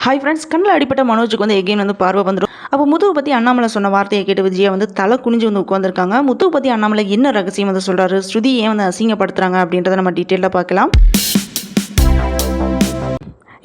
Hi friends, கண்ணில் அடிப்பட்ட மனோஜுக்கு வந்து எகெயின் வந்து பார்வை வந்துடும். அப்போ முத்துவை பற்றி அண்ணாமலை சொன்ன வார்த்தையை கேட்டு விஜயா வந்து தலை குனிஞ்சு வந்து உட்காந்துருக்காங்க. முத்துவை பற்றி அண்ணாமலை என்ன ரகசியம் வந்து சொல்கிறாரு, ஸ்ருதி ஏன் வந்து அசிங்கப்படுத்துறாங்க அப்படின்றத நம்ம டீட்டெயிலாக பார்க்கலாம்.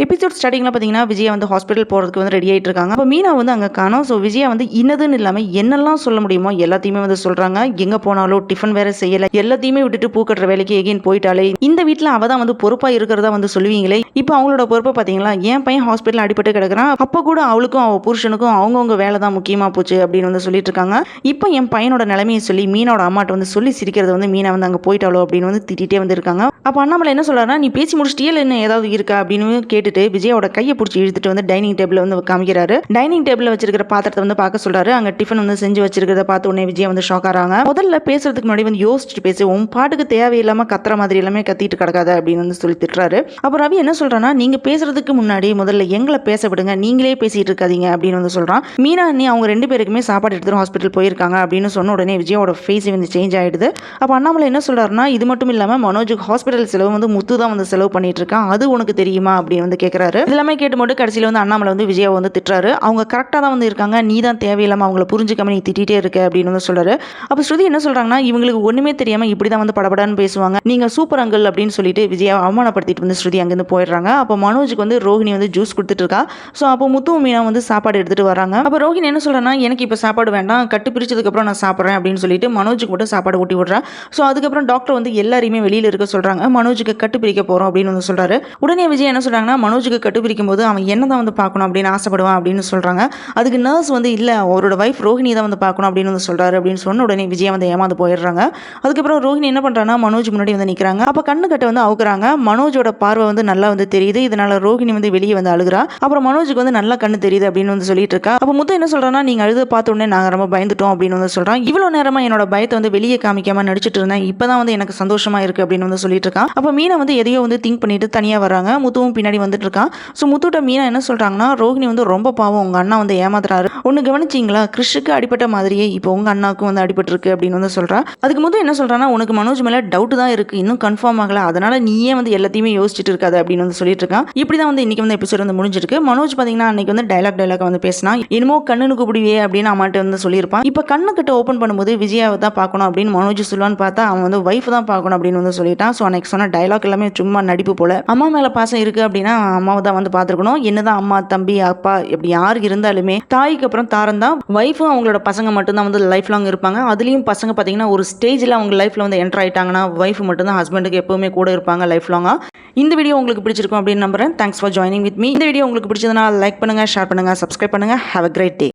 எபிசோட் ஸ்டார்டிங்கில் பார்த்தீங்கன்னா விஜயா வந்து ஹாஸ்பிட்டல் போகிறதுக்கு வந்து ரெடி ஆகிட்டு இருக்காங்க. அப்போ மீனா வந்து அங்கே காணோம். ஸோ விஜயா வந்து இன்னதுன்னு இல்லாமல் என்னெல்லாம் சொல்ல முடியுமோ எல்லாத்தையுமே வந்து சொல்கிறாங்க. எங்கே போனாலும் டிஃபன் வேறு செய்யலை, எல்லாத்தையுமே விட்டுட்டு பூ கட்டுற வேலைக்கு எகெயின் போயிட்டாலே, இந்த வீட்டில் அவள் தான் வந்து பொறுப்பாக இருக்கிறதா வந்து சொல்லுவீங்களே, இப்போ அவங்களோட பொறுப்பை பார்த்தீங்களா, என் பையன் ஹாஸ்பிட்டல் அடிபட்டு கிடக்குறான், அப்போ கூட அவளுக்கும் அவள் புருஷனுக்கும் அவங்கவுங்க வேலை தான் முக்கியமாக போச்சு அப்படின்னு வந்து சொல்லிட்டு இருக்காங்க. இப்போ என் பையனோட நிலைமையை சொல்லி மீனோட அம்மாட்ட வந்து சொல்லி சிரிக்கிறது வந்து மீனா வந்து அங்கே போயிட்டாலோ அப்படின்னு வந்து திட்டிகிட்டே வந்து இருக்காங்க. அப்போ அண்ணாமலை என்ன சொல்கிறாருன்னா, நீ பேசி முடிச்சிட்டியே என்ன ஏதாவது இருக்கா அப்படின்னு கேட்டுட்டு விஜயோட கையை பிடிச்சி இழுத்துட்டு வந்து டைனிங் டேபிள் வந்து காமிக்கிறாரு. டைனிங் டேபிள் வச்சிருக்கிற பாத்திரத்தை வந்து பார்க்க சொல்றாரு. அங்க டிஃபன் வந்து செஞ்சு வச்சிருக்கிறத பார்த்து உடனே விஜயா வந்து ஷாக் ஆறாங்க. முதல்ல பேசுறதுக்கு முன்னாடி வந்து யோசிச்சுட்டு பேசி, உன் பாட்டுக்கு தேவையில்லாம கத்துற மாதிரி எல்லாமே கத்திட்டு கிடக்காத அப்படின்னு வந்து சொல்லி திட்டுறாரு. அப்போ ரவி என்ன சொல்றான்னா, நீங்க பேசுறதுக்கு முன்னாடி முதல்ல எங்களை பேச விடுங்க, நீங்களே பேசிட்டு இருக்காதீங்க அப்படின்னு வந்து சொல்றான். மீனா அண்ணி அவங்க ரெண்டு பேருக்குமே சாப்பாடு எடுத்துட்டு ஹாஸ்பிட்டல் போயிருக்காங்க அப்படின்னு சொன்ன உடனே விஜயோட ஃபேஸ் வந்து சேஞ்ச் ஆயிடுது. அப்போ அண்ணாமலை என்ன சொல்றாருன்னா, இது மட்டும் இல்லாம மனோஜுக்கு ஹாஸ்பிட்டல் செலவு வந்து முத்து தான் வந்து செலவு பண்ணிட்டு இருக்கான், அது உனக்கு தெரியுமா அப்படின்னு வந்து கேட்கறாரு. இதெல்லாமே கேட்டு மட்டும் கடைசியில் வந்து அண்ணாமலை வந்து விஜயாவை வந்து திட்டுறாரு. அவங்க கரெக்டாக தான் வந்து இருக்காங்க, நீ தான் தேவையில்லாமல் அவங்கள புரிஞ்சுக்காம நீ திட்டிகிட்டே இருக்க அப்படின்னு வந்து சொல்றாரு. அப்போ ஸ்ருதி என்ன சொல்றாங்கன்னா, இவங்களுக்கு ஒன்றுமே தெரியாமல் இப்படி தான் வந்து படபடான்னு பேசுவாங்க, நீங்கள் சூப்பர் அங்கிள் அப்படின்னு சொல்லிட்டு விஜயாவை அவமானப்படுத்திட்டு வந்து ஸ்ருதி அங்கேருந்து போயிடுறாங்க. அப்போ மனோஜுக்கு வந்து ரோஹிணி வந்து ஜூஸ் கொடுத்துட்டு இருக்கா. ஸோ அப்போ முத்து மீனா வந்து சாப்பாடு எடுத்துகிட்டு வராங்க. அப்போ ரோஹிணி என்ன சொல்கிறேன்னா, எனக்கு இப்போ சாப்பாடு வேண்டாம், கட்டு பிரிச்சதுக்கப்புறம் நான் சாப்பிட்றேன் அப்படின்னு சொல்லிட்டு மனோஜுக்கு மட்டும் சாப்பாடு ஊட்டி விட்றேன். ஸோ அதுக்கப்புறம் டாக்டர் வந்து எல்லாரையுமே வெளியில் இருக்க சொல்கிறாங்க. மனோஜுக்கு கட்டு பிரிக்க போகிறோம் அப்படின்னு வந்து சொல்கிறாரு. உடனே விஜய் என்ன சொல்கிறாங்கன்னா, மனோஜுக்கு கட்டு பிரிக்கும் போது அவன் என்ன தான் வந்து பார்க்கணும் அப்படின்னு ஆசைப்படுவான் அப்படின்னு சொல்கிறாங்க. அதுக்கு நர்ஸ் வந்து இல்லை, அவரோட வைஃப் ரோஹிணி தான் வந்து பார்க்கணும் அப்படின்னு வந்து சொல்கிறாரு அப்படின்னு சொன்ன உடனே விஜயா வந்து ஏமாந்து போயிடுறாங்க. அதுக்கப்புறம் ரோஹிணி என்ன பண்ணுறாங்கன்னா, மனோஜ் முன்னாடி வந்து நிற்கிறாங்க. அப்போ கண்ணு கட்ட வந்து அவுக்குறாங்க. மனோஜோட பார்வை வந்து நல்லா வந்து தெரியுது. இதனால ரோஹிணி வந்து வெளியே வந்து அழுகிறா. அப்புறம் மனோஜுக்கு வந்து நல்லா கண்ணு தெரியுது அப்படின்னு வந்து சொல்லிட்டு இருக்கா. அப்போ முத்து என்ன சொல்கிறான்னா, நீங்கள் அழுத பார்த்த உடனே நாங்கள் ரொம்ப பயந்துட்டோம் அப்படின்னு வந்து சொல்கிறான். இவ்வளோ நேரமாக என்னோட பயத்தை வந்து வெளியே காமிக்காம நடிச்சிட்டு இருந்தேன், இப்போ தான் வந்து எனக்கு சந்தோஷமா இருக்கு அப்படின்னு வந்து சொல்லிட்டு இருக்கான். அப்போ மீனா வந்து எதையோ வந்து திங்க் பண்ணிட்டு தனியாக வராங்க. முத்துவும் பின்னாடி வந்துட்டு இருக்கான். ஸோ முத்துட்ட மீனா என்ன சொல்கிறாங்கன்னா, ரோஹிணி வந்து ரொம்ப பாவம், உங்கள் அண்ணா வந்து ஏமாத்துறாரு, ஒன்று கவனிச்சிங்களா, கிறிஷுக்கு அடிப்பட்ட மாதிரியே இப்போ உங்கள் அண்ணாவுக்கும் வந்து அடிபட்டிருக்கு அப்படின்னு வந்து சொல்கிறா. அதுக்கு முந்தைய என்ன சொல்கிறான்னா, உனக்கு மனோஜ் மேலே டவுட் தான் இருக்குது, இன்னும் கன்ஃபார்ம் ஆகலை, அதனால நீயே வந்து எல்லாத்தையுமே யோசிச்சுட்டு இருக்காது அப்படின்னு வந்து சொல்லிட்டு இருக்கான். இப்படி தான் வந்து இன்றைக்கி வந்து எபிசோட் வந்து முடிஞ்சிருக்கு. மனோஜ் பார்த்தீங்கன்னா அன்றைக்கி வந்து டைலாக் வந்து பேசினா, என்னமோ கண்ணுக்கு பிடிவே அப்படின்னு அம்மாட்ட வந்து சொல்லியிருப்பான். இப்போ கண்ணு கிட்ட ஓப்பன் பண்ணும்போது விஜயாவை தான் பார்க்கணும் அப்படின்னு மனோஜ் சொல்லுவான்னு பார்த்தா அவன் வந்து ஒய்ஃப் தான் பார்க்கணும் அப்படின்னு வந்து சொல்லிட்டான். ஸோ அன்றைக்கி சொன்ன டைலாக் எல்லாமே சும்மா நடிப்பு போல. அம்மா மேலே பாசம் இருக்குது அப்படின்னா அம்மாவை தான் வந்து பார்த்துருக்கணும். என்னதான் அம்மா தம்பி அப்பா இப்படி யாரு இருந்தாலுமே தாய்க்கு அப்புறம் தாரம் தான். ஒய்ஃபும் அவங்களோட பசங்க மட்டும்தான் வந்து லைஃப் லாங் இருப்பாங்க. அதுலேயும் பசங்க பார்த்தீங்கன்னா ஒரு ஸ்டேஜில் அவங்க லைஃப்பில் வந்து என்டர் ஆகிட்டாங்கன்னா ஒய்ஃப் மட்டும்தான் ஹஸ்பண்டுக்கு எப்பவுமே கூட இருப்பாங்க லைஃப் லாங்காக. இந்த வீடியோ உங்களுக்கு பிடிச்சிருக்கும் அப்படின்னு நம்புறேன். Thanks for joining with me. இந்த வீடியோ உங்களுக்கு பிடிச்சதுனா லைக் பண்ணுங்கள், ஷேர் பண்ணுங்கள், சப்ஸ்கிரைப் பண்ணுங்கள். Have a great day.